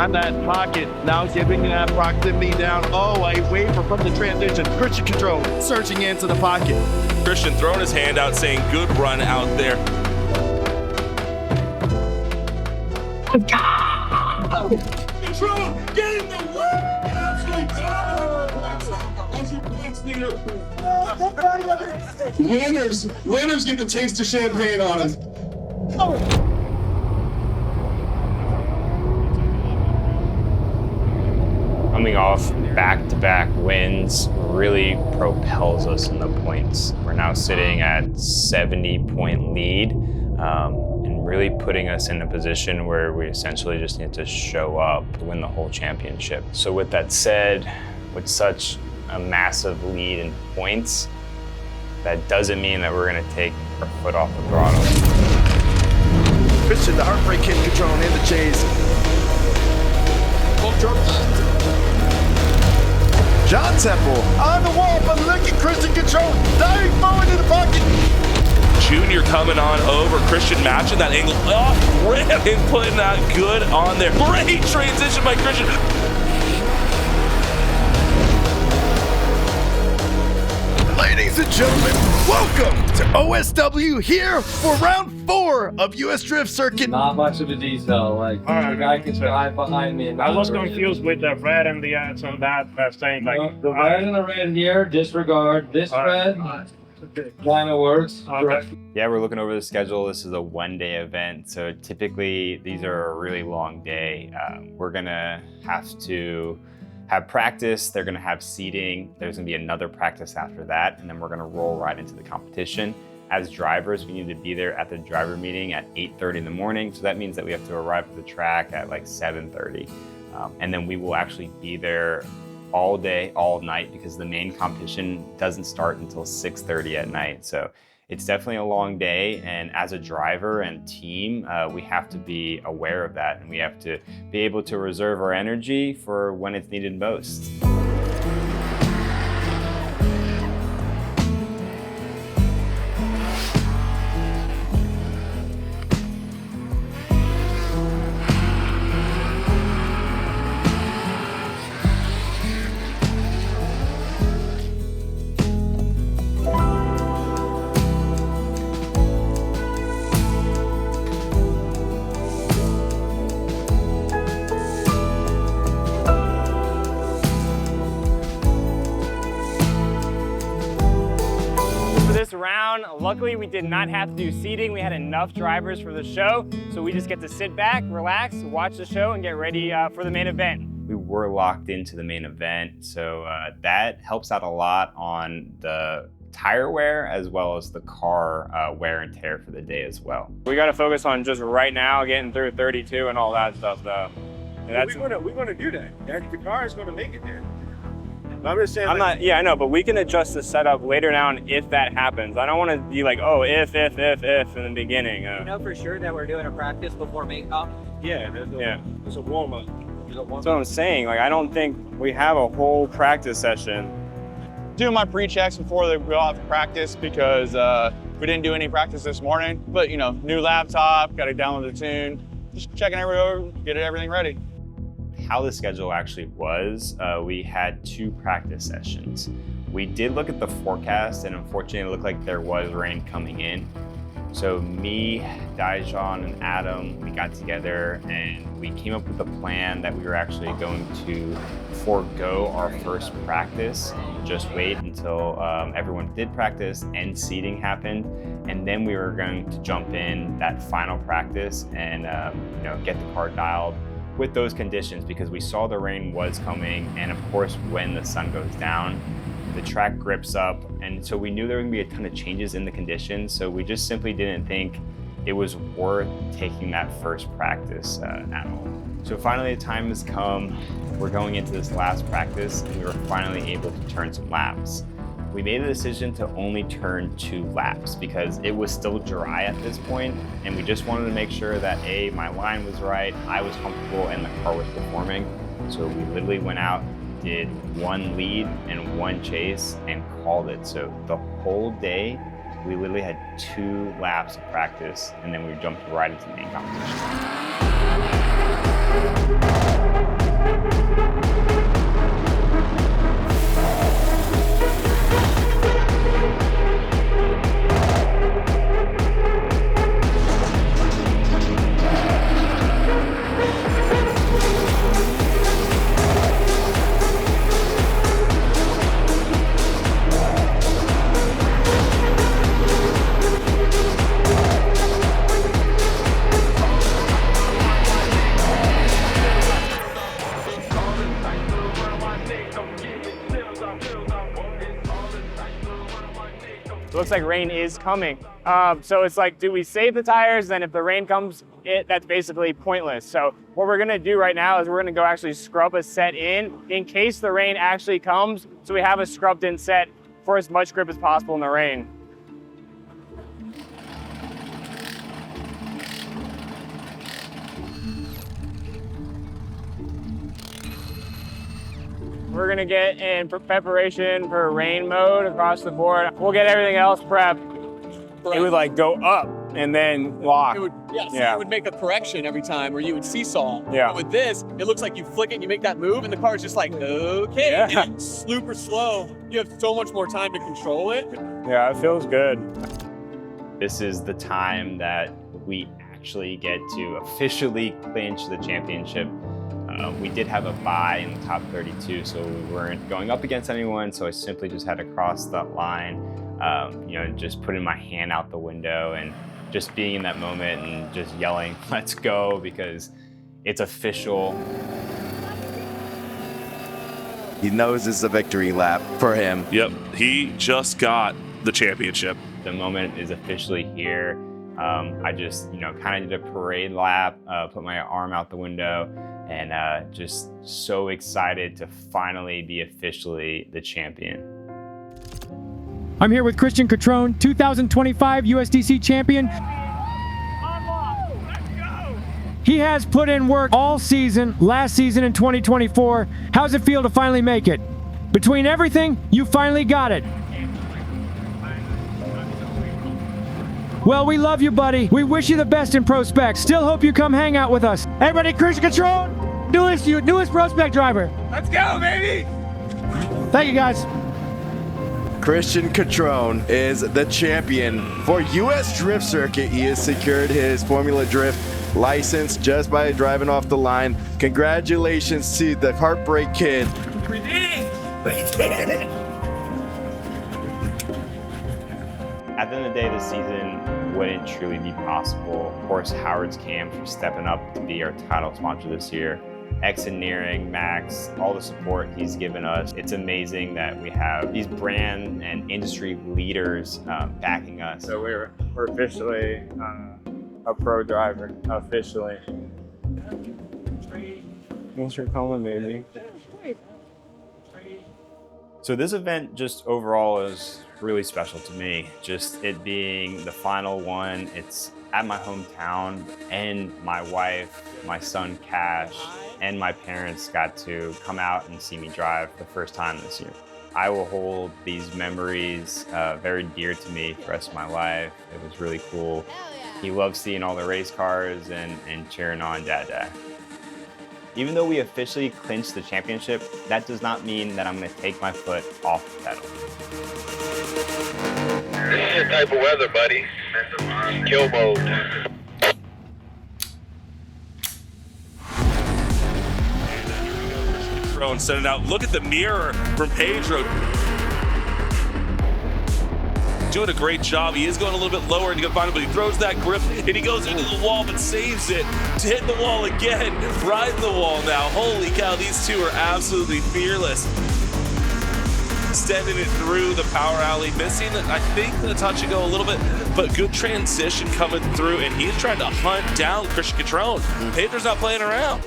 on that pocket, now giving that proximity down. Oh, a waiver from the transition. Christian control, surging into the pocket. Christian throwing his hand out, saying good run out there. Control, getting the win! Winners get to taste the champagne on us. Coming off back-to-back wins really propels us in the points. We're now sitting at 70-point lead and really putting us in a position where we essentially just need to show up to win the whole championship. So with that said, with such a massive lead in points, that doesn't mean that we're going to take our foot off the throttle. Christian, the heartbreak kid controlling in the chase. John Temple on the wall, but look at Christian control, diving forward in the pocket. Junior coming on over, Christian matching that angle off rim and putting that good on there. Great transition by Christian. Ladies and gentlemen, welcome to OSW here for round 4 of US Drift Circuit. Not much of a detail, like the guy can drive behind me. I was confused with the red and the on that saying like the red and the red here, disregard. This red kind of works. Yeah, we're looking over the schedule. This is a one-day event, so typically these are a really long day. We're gonna have to have practice, they're gonna have seating, there's gonna be another practice after that, and then we're gonna roll right into the competition. As drivers, we need to be there at the driver meeting at 8:30 in the morning, so that means that we have to arrive at the track at like 7:30. And then we will actually be there all day, all night, because the main competition doesn't start until 6:30 at night. So it's definitely a long day, and as a driver and team, we have to be aware of that, and we have to be able to reserve our energy for when it's needed most. Round. Luckily, we did not have to do seating. We had enough drivers for the show, so we just get to sit back, relax, watch the show, and get ready for the main event. We were locked into the main event, so that helps out a lot on the tire wear as well as the car wear and tear for the day as well. We got to focus on just right now getting through 32 and all that stuff, though. We're gonna do that. The car is gonna make it there. I'm just saying. Yeah, I know, but we can adjust the setup later down if that happens. I don't want to be like, oh, if in the beginning. You know for sure that we're doing a practice before main comp? Yeah, there's a warm up. That's what I'm saying. Like, I don't think we have a whole practice session. Doing my pre-checks before they go off practice because we didn't do any practice this morning. But you know, new laptop, got to download the tune, just checking everything over, get everything ready. How the schedule actually was, we had 2 practice sessions. We did look at the forecast, and unfortunately it looked like there was rain coming in. So me, Dijon, and Adam, we got together and we came up with a plan that we were actually going to forego our first practice, just wait until everyone did practice and seating happened, and then we were going to jump in that final practice and get the car dialed with those conditions, because we saw the rain was coming, and of course when the sun goes down, the track grips up, and so we knew there were going to be a ton of changes in the conditions, so we just simply didn't think it was worth taking that first practice at all. So finally the time has come. We're going into this last practice, and we were finally able to turn some laps. We made a decision to only turn 2 laps because it was still dry at this point, and we just wanted to make sure that A, my line was right, I was comfortable, and the car was performing. So we literally went out, did 1 lead and 1 chase, and called it. So the whole day, we literally had 2 laps of practice, and then we jumped right into the main competition. It looks like rain is coming. So it's like, do we save the tires? Then if the rain comes, that's basically pointless. So what we're gonna do right now is we're gonna go actually scrub a set in case the rain actually comes. So we have a scrubbed in set for as much grip as possible in the rain. We're gonna get in preparation for rain mode across the board. We'll get everything else prepped. It would like go up and then lock. It would, it would make a correction every time, or you would seesaw. Yeah. But with this, it looks like you flick it and you make that move, and the car's just like, okay. Yeah. And it's super slow. You have so much more time to control it. Yeah, it feels good. This is the time that we actually get to officially clinch the championship. We did have a bye in the top 32, so we weren't going up against anyone, so I simply just had to cross that line, just putting my hand out the window and just being in that moment and just yelling, let's go, because it's official. He knows it's a victory lap for him. Yep, he just got the championship. The moment is officially here. I just, kind of did a parade lap, put my arm out the window, and just so excited to finally be officially the champion. I'm here with Christian Catrone, 2025 USDC champion. He has put in work all season, last season in 2024. How's it feel to finally make it? Between everything, you finally got it. Well, we love you, buddy. We wish you the best in Pro Spec. Still hope you come hang out with us. Everybody, Christian Catrone, newest Pro Spec driver. Let's go, baby! Thank you, guys. Christian Catrone is the champion for US Drift Circuit. He has secured his Formula Drift license just by driving off the line. Congratulations to the Heartbreak Kid. We did it! At the end of the day, this season wouldn't truly be possible. Of course, Howard's Cam for stepping up to be our title sponsor this year. Xineering, Max, all the support he's given us. It's amazing that we have these brand and industry leaders backing us. So we're officially a pro driver, officially. Thanks for coming, baby. So this event just overall is really special to me. Just it being the final one, it's at my hometown, and my wife, my son Cash, and my parents got to come out and see me drive the first time this year. I will hold these memories very dear to me for the rest of my life. It was really cool. He loves seeing all the race cars and cheering on Dada. Even though we officially clinched the championship, that does not mean that I'm going to take my foot off the pedal. This is your type of weather, buddy. Kill mode. Sending out, look at the mirror from Pedro. Doing a great job. He is going a little bit lower and you can find him, but he throws that grip and he goes into the wall but saves it to hit the wall again. Riding the wall now. Holy cow, these two are absolutely fearless. Extending it through the power alley, missing, I think, the touch and go a little bit, but good transition coming through, and he's trying to hunt down Christian Catrone. Pedro's not playing around.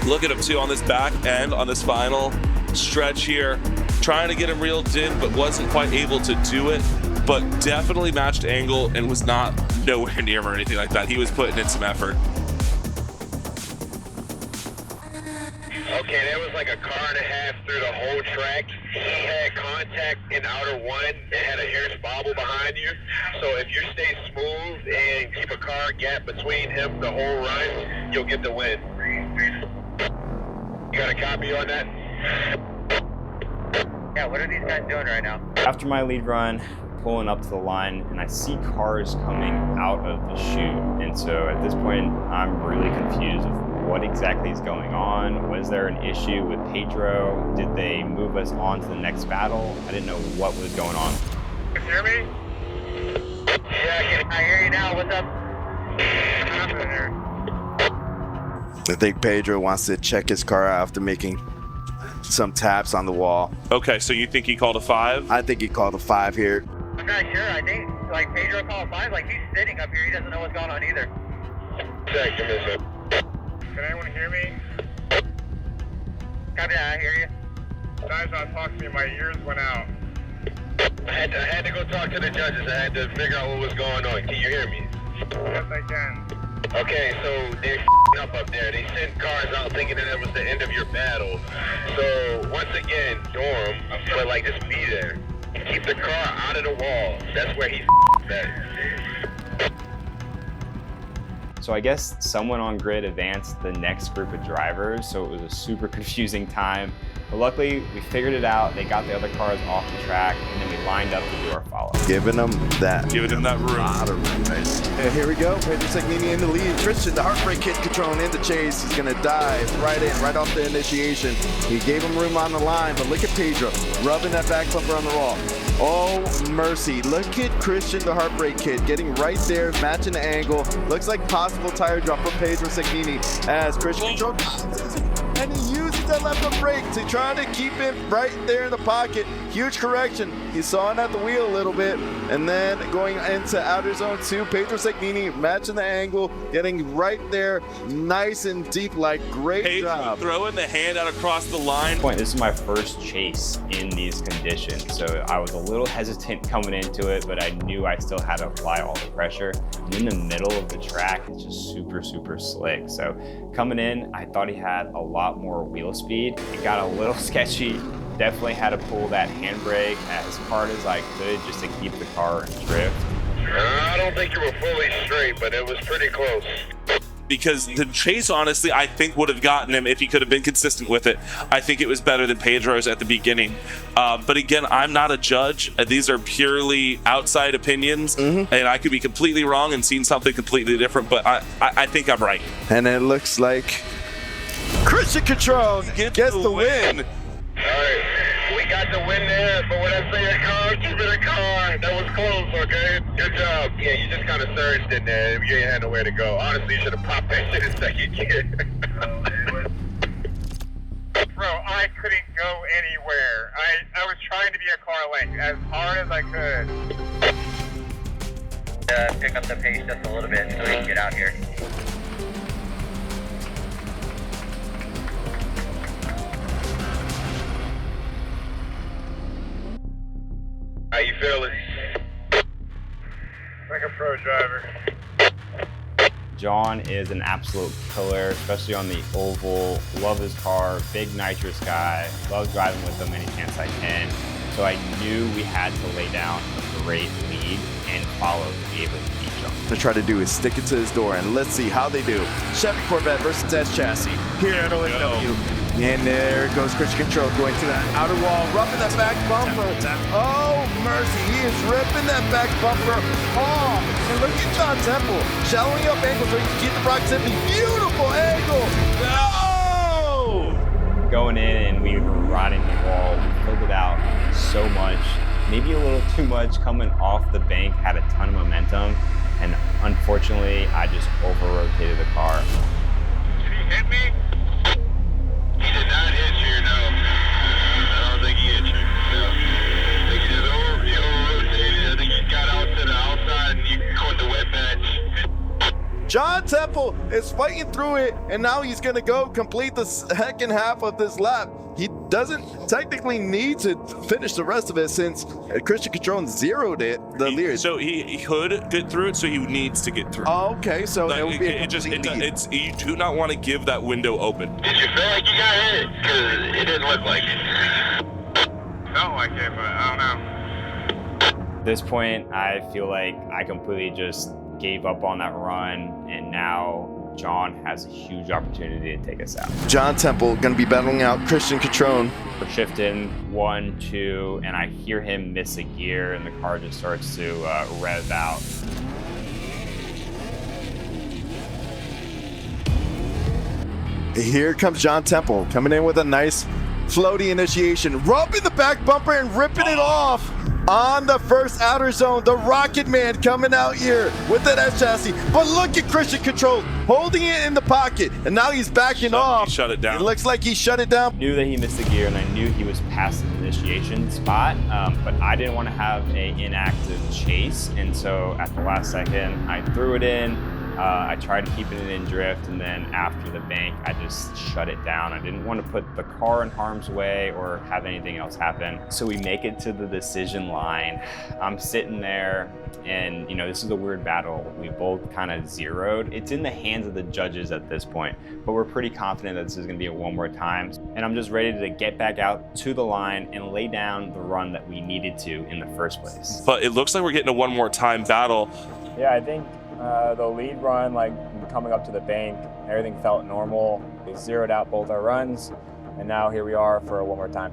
Look at him too on this back end, on this final stretch here, trying to get him reeled in, but wasn't quite able to do it, but definitely matched angle and was not nowhere near him or anything like that. He was putting in some effort. Okay, there was like a car and a half through the whole track. He had contact in outer one and had a hair's bobble behind you. So if you stay smooth and keep a car gap between him the whole run, you'll get the win. You got a copy on that? Yeah, what are these guys doing right now? After my lead run, pulling up to the line, and I see cars coming out of the chute. And so at this point, I'm really confused of what exactly is going on. Was there an issue with Pedro? Did they move us on to the next battle? I didn't know what was going on. Can you hear me? Yeah, I hear you now. What's up? What's happening there? I think Pedro wants to check his car out after making some taps on the wall. Okay, so you think he called a 5? I think he called a 5 here. I'm not sure. I think, like, Pedro called 5, like, he's sitting up here. He doesn't know what's going on either. Check, give me a sec. Can anyone hear me? Copy that, I hear you. Guys, not talking to me. My ears went out. I had to go talk to the judges. I had to figure out what was going on. Can you hear me? Yes, I can. Okay, so they're up there. They sent cars out thinking that it was the end of your battle. So once again, dorm, but like just be there. Keep the car out of the wall. That's where he's at. So I guess someone on grid advanced the next group of drivers, so it was a super confusing time. But luckily, we figured it out. They got the other cars off the track, and then we lined up to do our follow. Giving them that. Giving them that room. Lot of room, guys. And here we go. Pedro Segnini in the lead. Christian, the heartbreak kid, Catrone in the chase. He's going to dive right in, right off the initiation. He gave him room on the line, but look at Pedro rubbing that back bumper on the wall. Oh, mercy. Look at Christian, the heartbreak kid, getting right there, matching the angle. Looks like possible tire drop for Pedro Segnini as Christian Catrone, and he uses that left foot brake to try to keep him right there in the pocket. Huge correction. He's sawing at the wheel a little bit, and then going into outer zone 2, Pedro Segnini matching the angle, getting right there, nice and deep, like great job. Throwing the hand out across the line. This is my first chase in these conditions, so I was a little hesitant coming into it, but I knew I still had to apply all the pressure. And in the middle of the track, it's just super, super slick. So coming in, I thought he had a lot more wheel speed. It got a little sketchy. Definitely had to pull that handbrake as hard as I could just to keep the car in drift. I don't think you were fully straight, but it was pretty close. Because the chase, honestly, I think would have gotten him if he could have been consistent with it. I think it was better than Pedro's at the beginning. But again, I'm not a judge. These are purely outside opinions, and I could be completely wrong and seen something completely different, but I think I'm right. And it looks like Christian Catrone gets the win. All right, we got the win there, but when I say a car, keep it a car. That was close, okay? Good job. Yeah, you just kind of surged in there. You ain't had nowhere to go. Honestly, you should have popped that shit in second gear. Bro, I couldn't go anywhere. I was trying to be a car length as hard as I could. Pick up the pace just a little bit so we can get out here. How you feeling? Like a pro driver. John is an absolute killer, especially on the oval. Love his car, big nitrous guy. Love driving with him any chance I can. So I knew we had to lay down a great lead and follow to be able to beat John. To try to do is stick it to his door, and let's see how they do. Chevy Corvette versus S chassis here at OMW. And there goes Christian Catrone going to that outer wall, rubbing that back bumper. Oh, mercy, he is ripping that back bumper off. And look at John Temple, shallowing up angle so he can keep the proximity. Beautiful angle. No! Going in and we were riding the wall, we filled it out so much. Maybe a little too much coming off the bank, had a ton of momentum. And unfortunately, I just over-rotated the car. Did he hit me? He did not hit you, no. I don't think he hit you, no. I think he just over-rotated. I think he got out to the outside and you caught the wet patch. John Temple is fighting through it, and now he's going to go complete the second half of this lap. He doesn't technically need to finish the rest of it since Christian Catrone zeroed it, the lead. So he could get through it, so he needs to get through. Oh, okay, so it would be you do not want to give that window open. Did you feel like you got hit? Because it didn't look like it. Felt like it, but I don't know. At this point, I feel like I completely just gave up on that run, and now John has a huge opportunity to take us out. John Temple going to be battling out Christian Catrone. We're shifting 1, 2, and I hear him miss a gear, and the car just starts to rev out. Here comes John Temple coming in with a nice floaty initiation, rubbing the back bumper and ripping it off. on the first outer zone. The Rocket Man coming out here with that S chassis. But look at Christian Control holding it in the pocket. And now he's backing off. He shut it down. It looks like he shut it down. Knew that he missed the gear, and I knew he was past the initiation spot, but I didn't want to have an inactive chase. And so at the last second, I threw it in. I tried keeping it in drift, and then after the bank, I just shut it down. I didn't want to put the car in harm's way or have anything else happen. So we make it to the decision line. I'm sitting there, and this is a weird battle. We both kind of zeroed. It's in the hands of the judges at this point, but we're pretty confident that this is going to be a one more time. And I'm just ready to get back out to the line and lay down the run that we needed to in the first place. But it looks like we're getting a one more time battle. Yeah, I think the lead run, like coming up to the bank, everything felt normal. We zeroed out both our runs, and now here we are for one more time.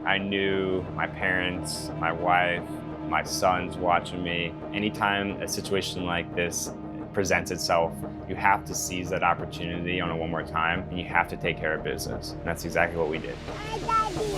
I knew my parents, my wife, my son's watching me. Anytime a situation like this presents itself, you have to seize that opportunity on a one more time, and you have to take care of business. And that's exactly what we did.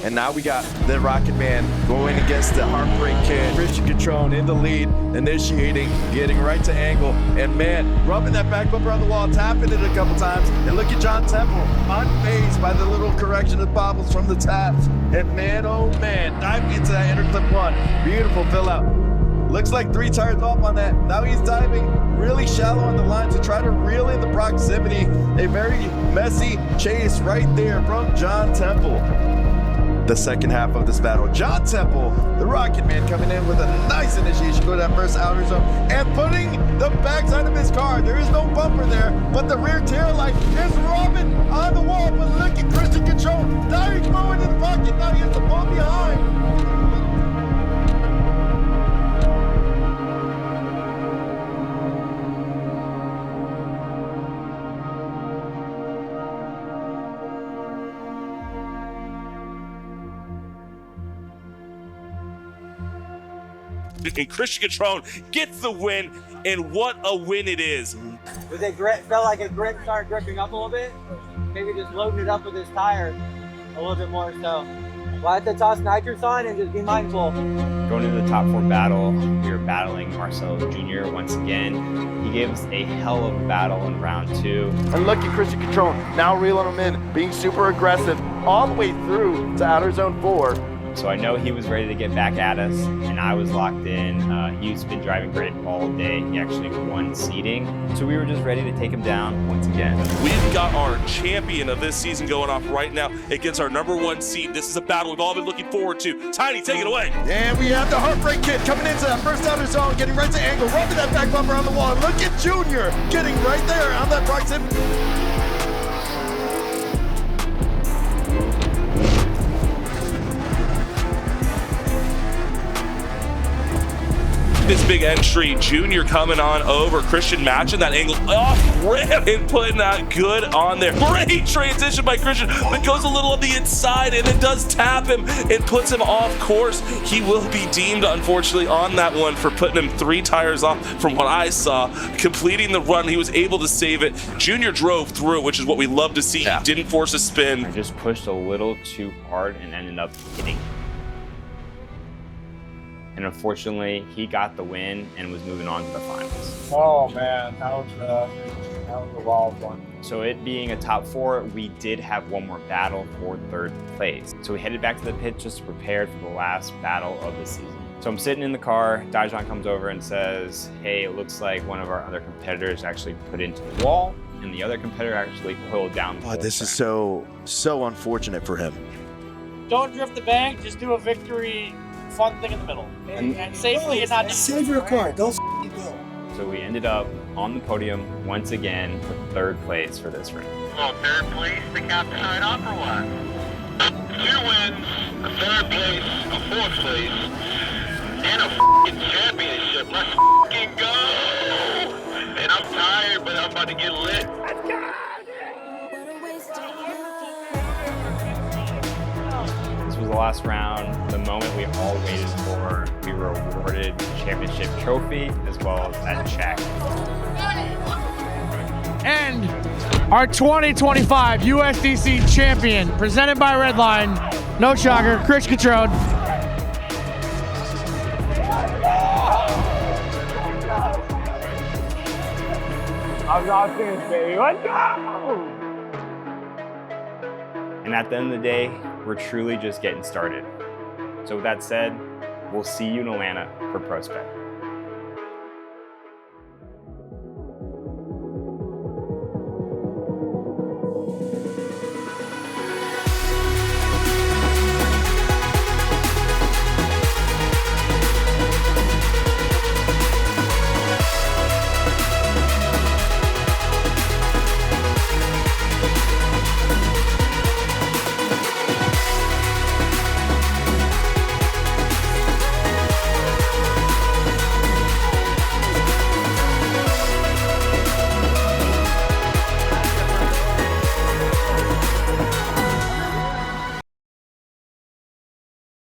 And now we got the Rocket Man going against the Heartbreak Kid. Christian Control in the lead, initiating, getting right to angle, and man, rubbing that back bumper on the wall, tapping it a couple times. And look at John Temple, unfazed by the little correction of bobbles from the taps. And man, oh man, diving into that inner clip one. Beautiful fill out. Looks like 3 tires off on that. Now he's diving really shallow on the line to try to reel in the proximity. A very messy chase right there from John Temple. The second half of this battle, John Temple, the Rocket Man, coming in with a nice initiation, go to that first outer zone, and putting the backside of his car. There is no bumper there, but the rear tail light is rubbing on the wall. But look at Christian Control, diving forward in the pocket. Now he has to pull behind. And Christian Control gets the win, and what a win it is. Was it grip? Felt like a grip started gripping up a little bit. Maybe just loading it up with his tire a little bit more. So we'll have to toss nitrous on and just be mindful. Going into the top 4 battle, we were battling Marcelo Jr. once again. He gave us a hell of a battle in round 2. And look at Christian Control now reeling him in, being super aggressive all the way through to outer zone 4. So I know he was ready to get back at us, and I was locked in. He's been driving great all day. He actually won seeding. So we were just ready to take him down once again. We've got our champion of this season going off right now against our #1 seed. This is a battle we've all been looking forward to. Tiny, take it away. And we have the Heartbreak Kid coming into that first outer zone, getting right to angle, rubbing that back bumper on the wall. Look at Junior getting right there on that proximity. This big entry, Junior coming on over, Christian matching that angle off ramp and putting that good on there. Great transition by Christian, but goes a little on the inside and then does tap him and puts him off course. He will be deemed, unfortunately, on that one for putting him 3 tires off from what I saw. Completing the run, he was able to save it. Junior drove through, which is what we love to see. Yeah. He didn't force a spin. I just pushed a little too hard and ended up hitting him. And unfortunately, he got the win and was moving on to the finals. Oh man, that was a wild one. So it being a top 4, we did have one more battle for 3rd place. So we headed back to the pit just to prepare for the last battle of the season. So I'm sitting in the car, Dajon comes over and says, hey, it looks like one of our other competitors actually put into the wall, and the other competitor actually pulled down the whole This is track. so unfortunate for him. Don't drift the bank, just do a victory fun thing in the middle. And safely and not save your car, don't go. So we ended up on the podium once again with 3rd place for this round. Well, 3rd place, the captain sign off or what? 2 wins, a 3rd place, a 4th place, and a f***ing championship. Let's f***ing go! And I'm tired, but I'm about to get lit. Let's go! This was the last round, the moment we all waited for. We were awarded the championship trophy as well as that check. And our 2025 USDC champion, presented by Redline, no shocker, Chris Catrone. I'm not finished, baby. Let's go! And at the end of the day, we're truly just getting started. So with that said, we'll see you in Atlanta for Prospect.